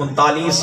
39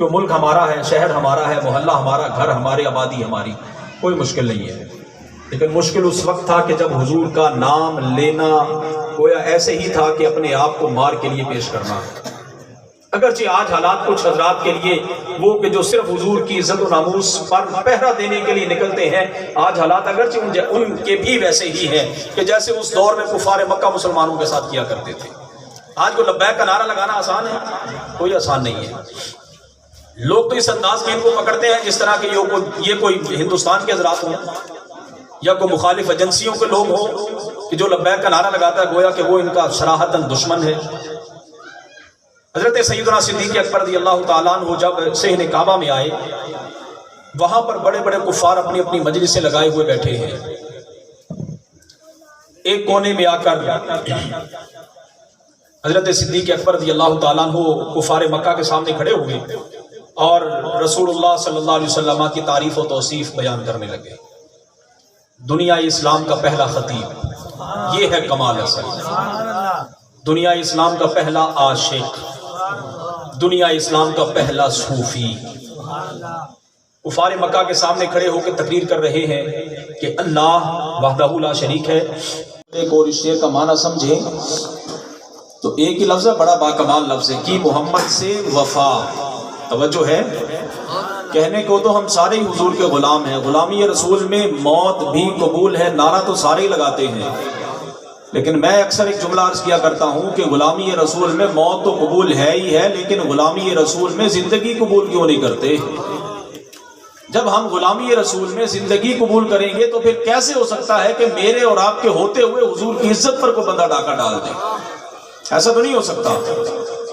کہ ملک ہمارا ہے، شہر ہمارا ہے، محلہ ہمارا، گھر ہمارے، آبادی ہماری، کوئی مشکل نہیں ہے۔ لیکن مشکل اس وقت تھا کہ جب حضور کا نام لینا گویا ایسے ہی تھا کہ اپنے آپ کو مار کے لیے پیش کرنا۔ اگرچہ آج حالات کچھ حضرات کے لیے وہ کہ جو صرف حضور کی عزت و ناموس پر پہرا دینے کے لیے نکلتے ہیں، آج حالات اگرچہ ان کے بھی ویسے ہی ہیں کہ جیسے اس دور میں کفار مکہ مسلمانوں کے ساتھ کیا کرتے تھے۔ آج کو لبیک کا نعرہ لگانا آسان ہے؟ کوئی آسان نہیں ہے۔ لوگ تو اس انداز میں ان کو پکڑتے ہیں جس طرح کہ یہ کوئی ہندوستان کے حضرات ہوں یا کوئی مخالف ایجنسیوں کے لوگ ہوں کہ جو لبیک کا نعرہ لگاتا ہے گویا کہ وہ ان کا صراحتاً دشمن ہے۔ حضرت سیدنا صدیق اکبر رضی اللہ تعالیٰ عنہ جب صحن کعبہ میں آئے، وہاں پر بڑے بڑے کفار اپنی اپنی مجلسیں لگائے ہوئے بیٹھے ہیں۔ ایک کونے میں آ کر حضرت صدیق اکبر رضی اللہ تعالیٰ عنہ کفار مکہ کے سامنے کھڑے ہوئے اور رسول اللہ صلی اللہ علیہ وسلم کی تعریف و توصیف بیان کرنے لگے۔ دنیا اسلام کا پہلا خطیب، یہ ہے کمال اصل۔ دنیا اسلام کا پہلا عاشق، دنیا اسلام کا پہلا صوفی، کفار مکہ کے سامنے کھڑے ہو کے تقریر کر رہے ہیں کہ اللہ وحدہ لا شریک ہے۔ ایک اور اس شعر کا معنی سمجھیں تو ایک ہی لفظ ہے، بڑا باکمال لفظ ہے، کی محمد سے وفا۔ توجہ ہے، کہنے کو تو ہم سارے ہی حضور کے غلام ہیں، غلامی رسول میں موت بھی قبول ہے، نعرہ تو سارے ہی لگاتے ہیں، لیکن میں اکثر ایک جملہ عرض کیا کرتا ہوں کہ غلامی رسول میں موت تو قبول ہے ہی ہے، لیکن غلامی رسول میں زندگی قبول کیوں نہیں کرتے؟ جب ہم غلامی رسول میں زندگی قبول کریں گے تو پھر کیسے ہو سکتا ہے کہ میرے اور آپ کے ہوتے ہوئے حضور کی عزت پر کوئی بندہ ڈاکہ ڈال دے؟ ایسا تو نہیں ہو سکتا۔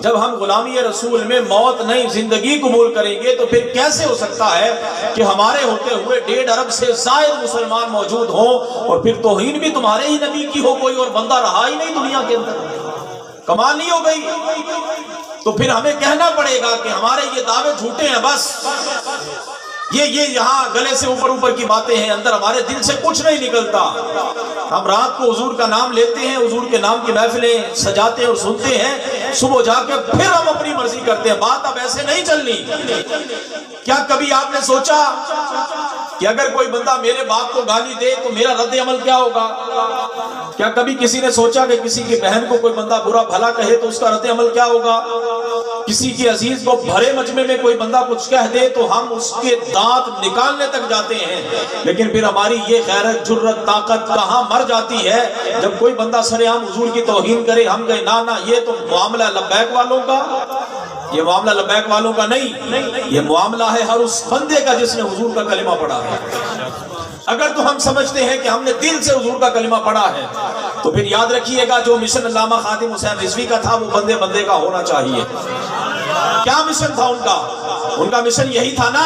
جب ہم غلامی رسول میں موت نہیں زندگی قبول کریں گے تو پھر کیسے ہو سکتا ہے کہ ہمارے ہوتے ہوئے 1.5 ارب سے زائد مسلمان موجود ہوں اور پھر توہین بھی تمہارے ہی نبی کی ہو، کوئی اور بندہ رہا ہی نہیں دنیا کے اندر؟ کمال نہیں ہو گئی؟ تو پھر ہمیں کہنا پڑے گا کہ ہمارے یہ دعوے جھوٹے ہیں، بس یہ یہاں گلے سے اوپر کی باتیں ہیں، اندر ہمارے دل سے کچھ نہیں نکلتا۔ ہم رات کو حضور کا نام لیتے ہیں، حضور کے نام کی محفلیں سجاتے ہیں اور سنتے ہیں، صبح جا کے پھر ہم اپنی مرضی کرتے ہیں۔ بات اب ایسے نہیں چلنی۔ کیا کبھی آپ نے سوچا کہ اگر کوئی بندہ میرے باپ کو گالی دے تو میرا رد عمل کیا ہوگا؟ کیا کبھی کسی نے سوچا کہ کسی کی بہن کو کوئی بندہ برا بھلا کہے تو اس کا رد عمل کیا ہوگا؟ کسی کی عزیز کو بھرے مجمع میں کوئی بندہ کچھ کہہ دے تو ہم اس کے دانت نکالنے تک جاتے ہیں، لیکن پھر ہماری یہ غیرت، جرت، طاقت کہاں مر جاتی ہے جب کوئی بندہ سرعام حضور کی توہین کرے؟ ہم کہیں نہ یہ تو معاملہ لبیک والوں کا، یہ معاملہ لبیک والوں کا نہیں، یہ معاملہ ہے ہر اس بندے کا جس نے حضور کا کلمہ پڑھا ہے۔ اگر تو ہم سمجھتے ہیں کہ ہم نے دل سے حضور کا کلمہ پڑھا ہے تو پھر یاد رکھیے گا جو مشن علامہ خادم حسین رضوی کا تھا وہ بندے بندے کا ہونا چاہیے۔ کیا مشن تھا ان کا؟ ان کا مشن یہی تھا نا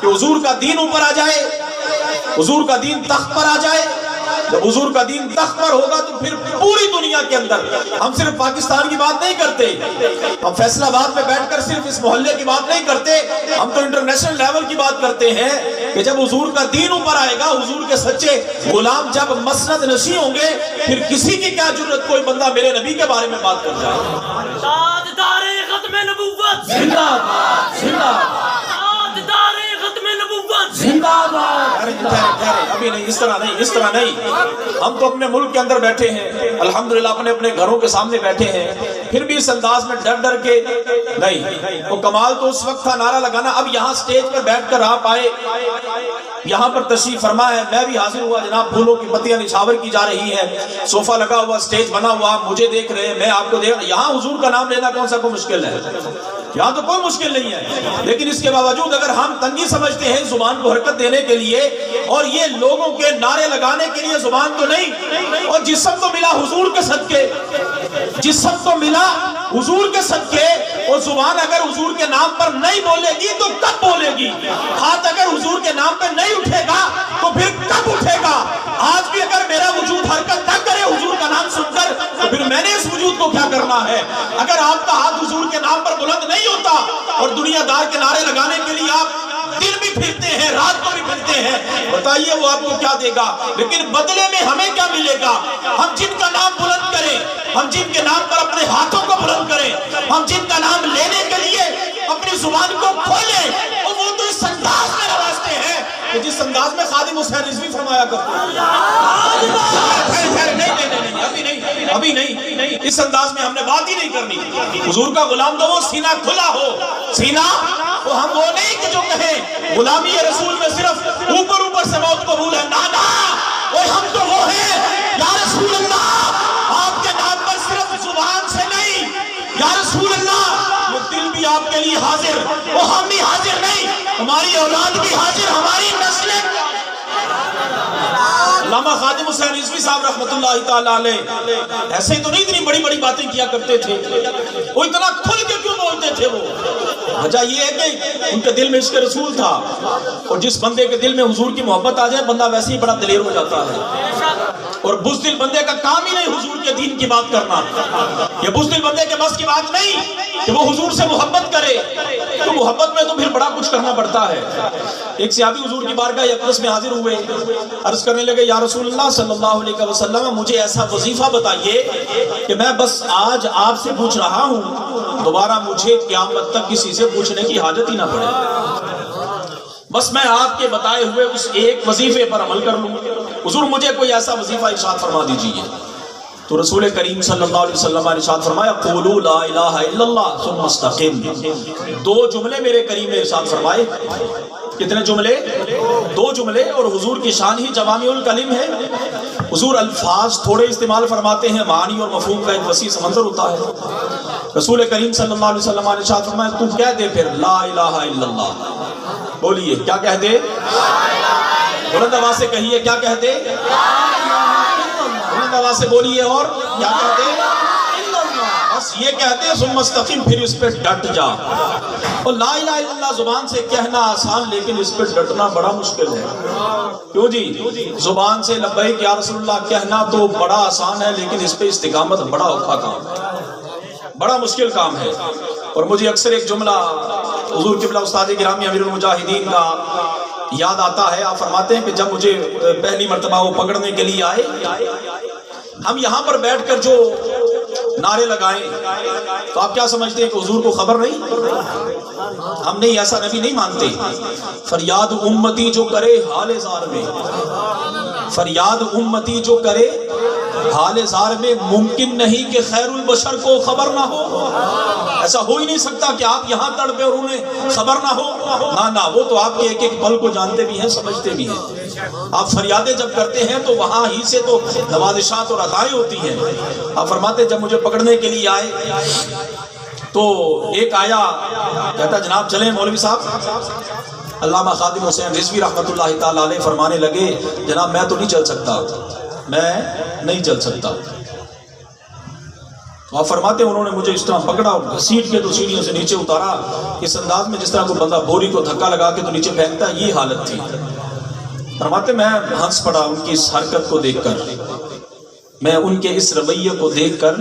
کہ حضور کا دین اوپر آ جائے، حضور کا دین تخت پر آ جائے۔ جب حضور کا دین تخت پر ہوگا تو پھر پوری دنیا کے اندر، ہم صرف پاکستان کی بات نہیں کرتے، ہم فیصل آباد میں بیٹھ کر صرف اس محلے کی بات نہیں کرتے، ہم تو انٹرنیشنل لیول کی بات کرتے ہیں کہ جب حضور کا دین اوپر آئے گا، حضور کے سچے غلام جب مسند نشین ہوں گے، پھر کسی کی کیا جرت کوئی بندہ میرے نبی کے بارے میں بات کر جائے۔ تاجدار ختم نبوت زندہ باد، زندہ باد، تاجدار ختم نبوت زندہ باد۔ ابھی نہیں، اس طرح نہیں، اس طرح نہیں۔ ہم تو اپنے ملک کے اندر بیٹھے ہیں، الحمدللہ اپنے اپنے گھروں کے سامنے بیٹھے ہیں، پھر بھی اس انداز میں ڈر کے نہیں۔ وہ کمال تو اس وقت تھا نعرہ لگانا۔ اب یہاں سٹیج پر بیٹھ کر آپ آئے، یہاں پر تشریف فرما ہے، میں بھی حاضر ہوا جناب، پھولوں کی پتیاں نچھاور کی جا رہی ہیں، صوفہ لگا ہوا، سٹیج بنا ہوا، آپ مجھے دیکھ رہے ہیں، میں آپ کو دیکھ رہا ہوں۔ یہاں حضور کا نام لینا کون سا کوئی مشکل ہے؟ یہاں تو کوئی مشکل نہیں ہے، لیکن اس کے باوجود اگر ہم تنگی سمجھتے ہیں زبان کو حرکت دینے کے لیے اور یہ لوگوں کے نعرے لگانے کے لیے زبان تو نہیں، اور جسم تو ملا حضور کے صدقے، جسم تو ملا حضور کے صدقے، اور زبان اگر حضور کے نام پر نہیں بولے گی تو کب بولے گی؟ ہاتھ اگر حضور کے نام پر نہیں اٹھے گا تو پھر کب اٹھے گا؟ آج بھی اگر میرا وجود حرکت نہ کرے حضور کا نام سن کر تو پھر میں نے اس وجود کو کیا کرنا ہے؟ اگر آپ کا ہاتھ حضور کے نام پر بلند نہیں ہوتا اور دنیا دار کے نعرے لگانے کے لیے آپ دن بھی پھرتے ہیں، رات کو بھی پھرتے ہیں، بتائیے وہ آپ کو کیا دے گا؟ لیکن بدلے میں ہمیں کیا ملے گا؟ ہم جن کا نام بلند کریں، ہم جن کے نام پر اپنے ہاتھوں کو بلند کریں، ہم جن کا نام لینے کے لیے اپنی زبان کو کھولے، اور وہ تو اس انداز میں نوازتے ہیں کہ جس انداز میں خادم حسین رضوی فرمایا کرتے ہیں۔ ابھی نہیں، اس انداز میں ہم نے بات ہی نہیں کرنی۔ حضور کا غلام تو وہ سینہ کھلا ہو، سینہ وہ ہم وہ نہیں کہ جو کہیں غلامی رسول میں صرف اوپر سے موت قبول ہے، نا وہ ہم تو وہ ہیں یا رسول اللہ آپ کے نام پر صرف زبان سے نہیں، یا رسول اللہ وہ دل بھی آپ کے لیے حاضر، وہ ہم بھی حاضر نہیں، ہماری اولاد بھی حاضر، ہماری نسلیں۔ علامہ خادم حسین رضوی صاحب رحمۃ اللہ تعالیٰ علیہ ایسے تو نہیں اتنی بڑی باتیں کیا کرتے تھے، وہ اتنا کھل کے کیوں بولتے تھے؟ وہ وجہ یہ ہے کہ ان کے دل میں عشق رسول تھا، اور جس بندے کے دل میں حضور کی محبت آ جائے بندہ ویسے ہی بڑا دلیر ہو جاتا ہے، اور بزدل بندے کا کام ہی نہیں حضور کے دین کی بات کرنا، یہ بزدل بندے کے بس کی بات نہیں کہ وہ حضور سے محبت کرے، تو محبت میں تو پھر بڑا کچھ کرنا پڑتا ہے۔ ایک صحابی حضور کی بارگاہ اقدس میں حاضر ہوئے، عرض کرنے لگے یا رسول اللہ صلی اللہ علیہ وسلم مجھے ایسا وظیفہ بتائیے کہ میں بس آج آپ سے پوچھ رہا ہوں، دوبارہ مجھے قیامت تک کسی سے پوچھنے کی حاجت ہی نہ پڑے، بس میں آپ کے بتائے ہوئے اس ایک وظیفے پر عمل کر لوں، حضور مجھے کوئی ایسا وظیفہ ارشاد فرما دیجئے۔ تو رسول کریم صلی اللہ علیہ وسلم نے ارشاد فرمایا قولوا لا الہ الا اللہ ثم استقم، دو جملے میرے کریم نے ارشاد فرمائے۔ کتنے جملے؟ دو جملے، اور حضور کی شان ہی جوامع الکلم ہے، حضور الفاظ تھوڑے استعمال فرماتے ہیں، معانی اور مفہوم کا ایک وسیع سمندر ہوتا ہے۔ رسول کریم صلی اللہ علیہ وسلم نے ارشاد فرمایا تو کہہ دے پھر لا الہ الا اللہ، بولیے کیا کہہ دے؟ بلند آواز سے کہیے کیا کہہ دے؟ بلند آواز سے بولیے، اور کیا کہہ دے؟ بس یہ کہتے ہیں ثم استقم، پھر اس پہ ڈٹ جا۔ اور لا الہ الا اللہ زبان سے کہنا آسان، لیکن اس پہ ڈٹنا بڑا مشکل ہے۔ کیوں جی؟ زبان سے لبیک یا رسول اللہ کہنا تو بڑا آسان ہے، لیکن اس پہ استقامت بڑا اوکھا کام ہے، بڑا مشکل کام ہے۔ اور مجھے اکثر ایک جملہ حضور قبلہ استاد گرامی امیر المجاہدین کا یاد آتا ہے۔ آپ فرماتے ہیں کہ جب مجھے پہلی مرتبہ وہ پکڑنے کے لیے آئے، ہم یہاں پر بیٹھ کر جو نعرے لگائیں تو آپ کیا سمجھتے ہیں کہ حضور کو خبر نہیں؟ ہم نہیں، ایسا نبی نہیں مانتے۔ فریاد امتی جو کرے حال زار میں، فریاد امتی جو کرے حال زار میں، ممکن نہیں کہ خیر البشر کو خبر نہ ہو۔ ایسا ہو ہی نہیں سکتا کہ آپ یہاں تڑپے اور انہیں خبر نہ ہو، نہ وہ تو آپ کے ایک ایک پل کو جانتے بھی ہیں، سمجھتے بھی ہیں۔ آپ فریادیں جب کرتے ہیں تو وہاں ہی سے تو نوازشات اور عطائیں ہوتی ہیں۔ آپ فرماتے جب مجھے پکڑنے کے لیے آئے تو ایک آیا، کہتا جناب چلیں مولوی صاحب۔ علامہ خادم حسین رضوی رحمۃ اللہ تعالیٰ علیہ فرمانے لگے جناب میں تو نہیں چل سکتا، میں نہیں چل سکتا۔ آپ فرماتے انہوں نے مجھے اس طرح پکڑا اور گھسیٹ کے تو سیڑھیوں سے نیچے اتارا، اس انداز میں جس طرح کوئی بندہ بوری کو دھکا لگا کے تو نیچے پھینکتا ہے، یہ حالت تھی۔ فرماتے میں ہنس پڑا ان کی اس حرکت کو دیکھ کر، میں ان کے اس رویے کو دیکھ کر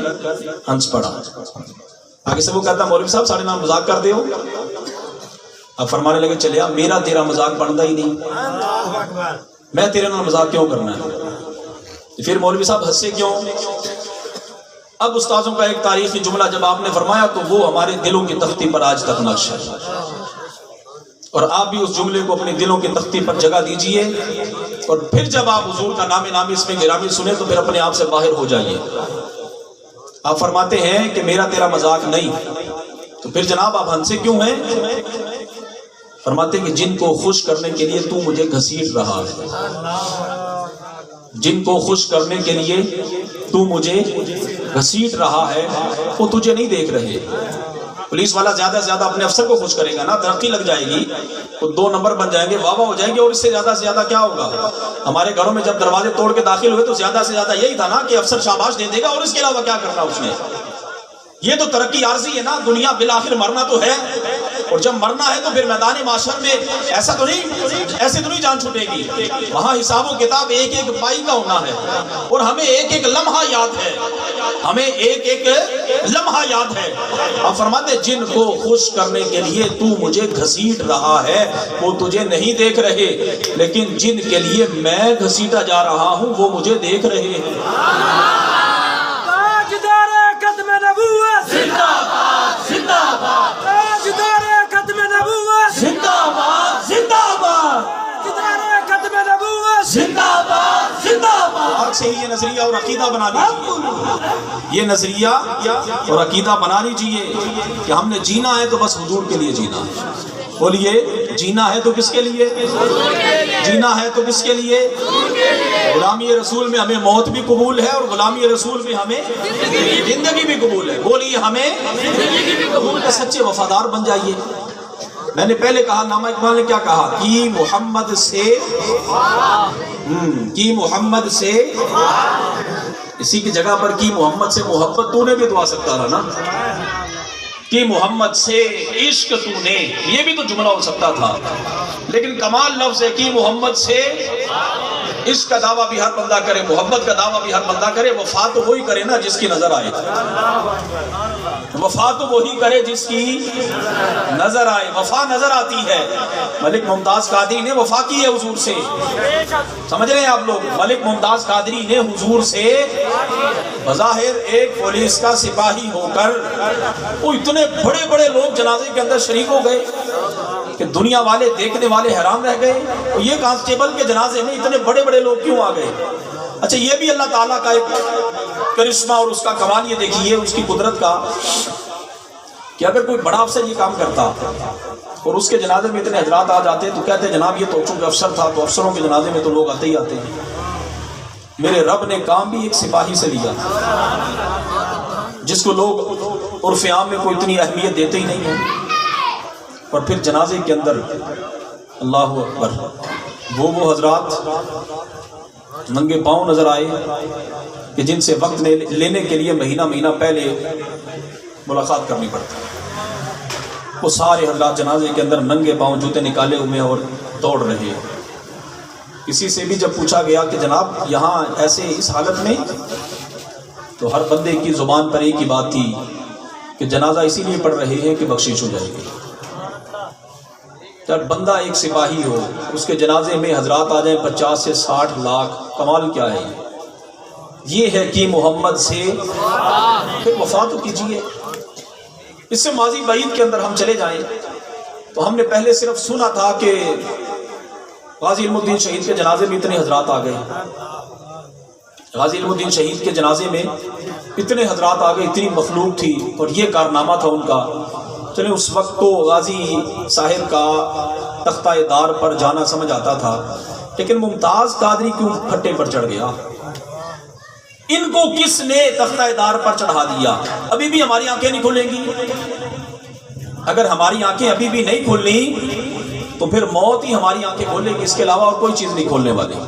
ہنس پڑا۔ آگے سے وہ کہتا مولوی صاحب ساڑھے نام مذاق کر دے ہو۔ اب فرمانے لگے چلیا میرا تیرا مذاق بنتا ہی نہیں، میں تیرے نام مذاق کیوں کرنا ہے؟ پھر مولوی صاحب ہنسے کیوں؟ اب استاذوں کا ایک تاریخی جملہ جب آپ نے فرمایا تو وہ ہمارے دلوں کی تختی پر آج تک نقش ہے، اور آپ بھی اس جملے کو اپنے دلوں کی تختی پر جگہ دیجئے، اور پھر جب آپ حضور کا نام نامی اس میں گرامی سنیں تو پھر اپنے آپ سے باہر ہو جائیے۔ آپ فرماتے ہیں کہ میرا تیرا مذاق نہیں، تو پھر جناب آپ ہنسے کیوں ہیں؟ فرماتے ہیں کہ جن کو خوش کرنے کے لیے تو مجھے گھسیٹ رہا ہے، جن کو خوش کرنے کے لیے تو مجھے گھسیٹ رہا ہے وہ تجھے نہیں دیکھ رہے۔ پولیس والا زیادہ سے زیادہ اپنے افسر کو خوش کرے گا نا، ترقی لگ جائے گی، وہ 2 نمبر بن جائیں گے، واہ واہ ہو جائیں گے، اور اس سے زیادہ کیا ہوگا؟ ہمارے گھروں میں جب دروازے توڑ کے داخل ہوئے تو زیادہ سے زیادہ یہی تھا نا کہ افسر شاباش دے دے گا، اور اس کے علاوہ کیا کرنا اس نے؟ یہ تو ترقی عارضی ہے نا، دنیا بالآخر مرنا تو ہے، اور جب مرنا ہے تو پھر میدان معاشر میں ایسے تو نہیں جان چھوٹے گی، وہاں حساب و کتاب ایک ایک پائی کا ہونا ہے، اور ہمیں ایک ایک لمحہ یاد ہے، ہمیں ایک ایک لمحہ یاد ہے۔ آپ فرماتے جن کو خوش کرنے کے لیے تو مجھے گھسیٹ رہا ہے وہ تجھے نہیں دیکھ رہے، لیکن جن کے لیے میں گھسیٹا جا رہا ہوں وہ مجھے دیکھ رہے ہیں۔ تاجدار ختم نبوت زندہ باد، زندہ باد، تاجدار آج سے ہی یہ نظریہ اور عقیدہ بنا لیجیے، یہ نظریہ اور عقیدہ بنا لیجیے کہ ہم نے جینا ہے تو بس حضور کے لیے جینا ہے۔ بولیے، جینا ہے تو کس کے لیے؟ جینا ہے تو کس کے لیے؟ غلامی رسول میں ہمیں موت بھی قبول ہے اور غلامی رسول میں ہمیں زندگی بھی قبول ہے۔ بولیے، ہمیں قبول ہے۔ سچے وفادار بن جائیے۔ میں نے پہلے کہا، علامہ اقبال نے کیا کہا؟ کہ محمد سے اسی کی جگہ پر کی محمد سے محبت تو نے بھی تو آ سکتا تھا نا، کہ محمد سے عشق تو نے، یہ بھی تو جملہ ہو سکتا تھا، لیکن کمال لفظ ہے کہ محمد سے عشق کا دعویٰ بھی ہر بندہ کرے، محبت کا دعویٰ بھی ہر بندہ کرے۔ وفا تو وہی کرے نا جس کی نظر آئے، وفا تو وہی کرے جس کی نظر آئے۔ وفا نظر آتی ہے۔ ملک ممتاز قادری نے وفا کی ہے حضور سے، سمجھ رہے ہیں آپ لوگ؟ ملک ممتاز قادری نے حضور سے بظاہر ایک پولیس کا سپاہی ہو کر، وہ اتنے بڑے بڑے لوگ جنازے کے اندر شریک ہو گئے کہ دنیا والے دیکھنے والے حیران رہ گئے، اور یہ کانسٹیبل کے جنازے میں اتنے بڑے بڑے لوگ کیوں آ گئے؟ اچھا، یہ بھی اللہ تعالیٰ کا ایک کرشمہ اور اس کا کمال، یہ دیکھیے اس کی قدرت کا، کہ اگر کوئی بڑا افسر یہ کام کرتا اور اس کے جنازے میں اتنے حضرات آ جاتے تو کہتے جناب یہ تو چونکہ افسر تھا تو افسروں کے جنازے میں تو لوگ آتے ہی آتے ہیں۔ میرے رب نے کام بھی ایک سپاہی سے لیا جس کو لوگ عرف عام میں کوئی اتنی اہمیت دیتے ہی نہیں ہیں، اور پھر جنازے کے اندر اللہ اکبر وہ حضرات ننگے پاؤں نظر آئے کہ جن سے وقت لینے کے لیے مہینہ پہلے ملاقات کرنی پڑتی۔ وہ سارے حضرات جنازے کے اندر ننگے پاؤں، جوتے نکالے ہوئے اور دوڑ رہے ہیں۔ کسی سے بھی جب پوچھا گیا کہ جناب یہاں ایسے اس حالت میں، تو ہر بندے کی زبان پر ایک ہی بات تھی کہ جنازہ اسی لیے پڑھ رہے ہیں کہ بخشش ہو جائے گی۔ جب بندہ ایک سپاہی ہو، اس کے جنازے میں حضرات آ جائیں 50 سے 60 لاکھ، کمال کیا ہے؟ یہ ہے کہ محمد سے پھر وفا تو کیجیے۔ اس سے ماضی بعید کے اندر ہم چلے جائیں تو ہم نے پہلے صرف سنا تھا کہ غازی علم الدین شہید کے جنازے میں اتنے حضرات آ گئے، غازی علم الدین شہید کے جنازے میں اتنے حضرات آ گئے، اتنی مخلوق تھی اور یہ کارنامہ تھا ان کا۔ چلیں اس وقت تو غازی صاحب کا تختہ دار پر جانا سمجھ آتا تھا، لیکن ممتاز قادری کیوں پھٹے پر چڑھ گیا؟ ان کو کس نے تختہ دار پر چڑھا دیا؟ ابھی بھی ہماری آنکھیں نہیں کھلیں گی۔ اگر ہماری آنکھیں ابھی بھی نہیں کھلنی تو پھر موت ہی ہماری آنکھیں کھولے گی، اس کے علاوہ اور کوئی چیز نہیں کھولنے والی۔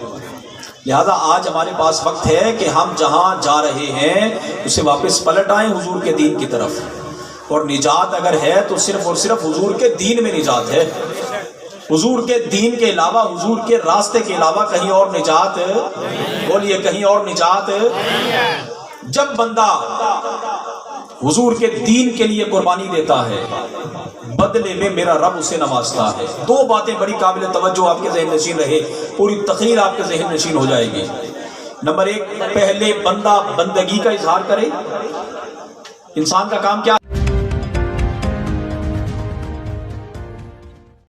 لہذا آج ہمارے پاس وقت ہے کہ ہم جہاں جا رہے ہیں اسے واپس پلٹ آئیں حضور کے دین کی طرف، اور نجات اگر ہے تو صرف اور صرف حضور کے دین میں نجات ہے۔ حضور کے دین کے علاوہ، حضور کے راستے کے علاوہ کہیں اور نجات، بولیے کہیں اور نجات۔ جب بندہ حضور کے دین کے لیے قربانی دیتا ہے، بدلے میں میرا رب اسے نوازتا ہے۔ دو باتیں بڑی قابل توجہ آپ کے ذہن نشین رہے، پوری تقریر آپ کے ذہن نشین ہو جائے گی۔ نمبر ایک، پہلے بندہ بندگی کا اظہار کرے۔ انسان کا کام کیا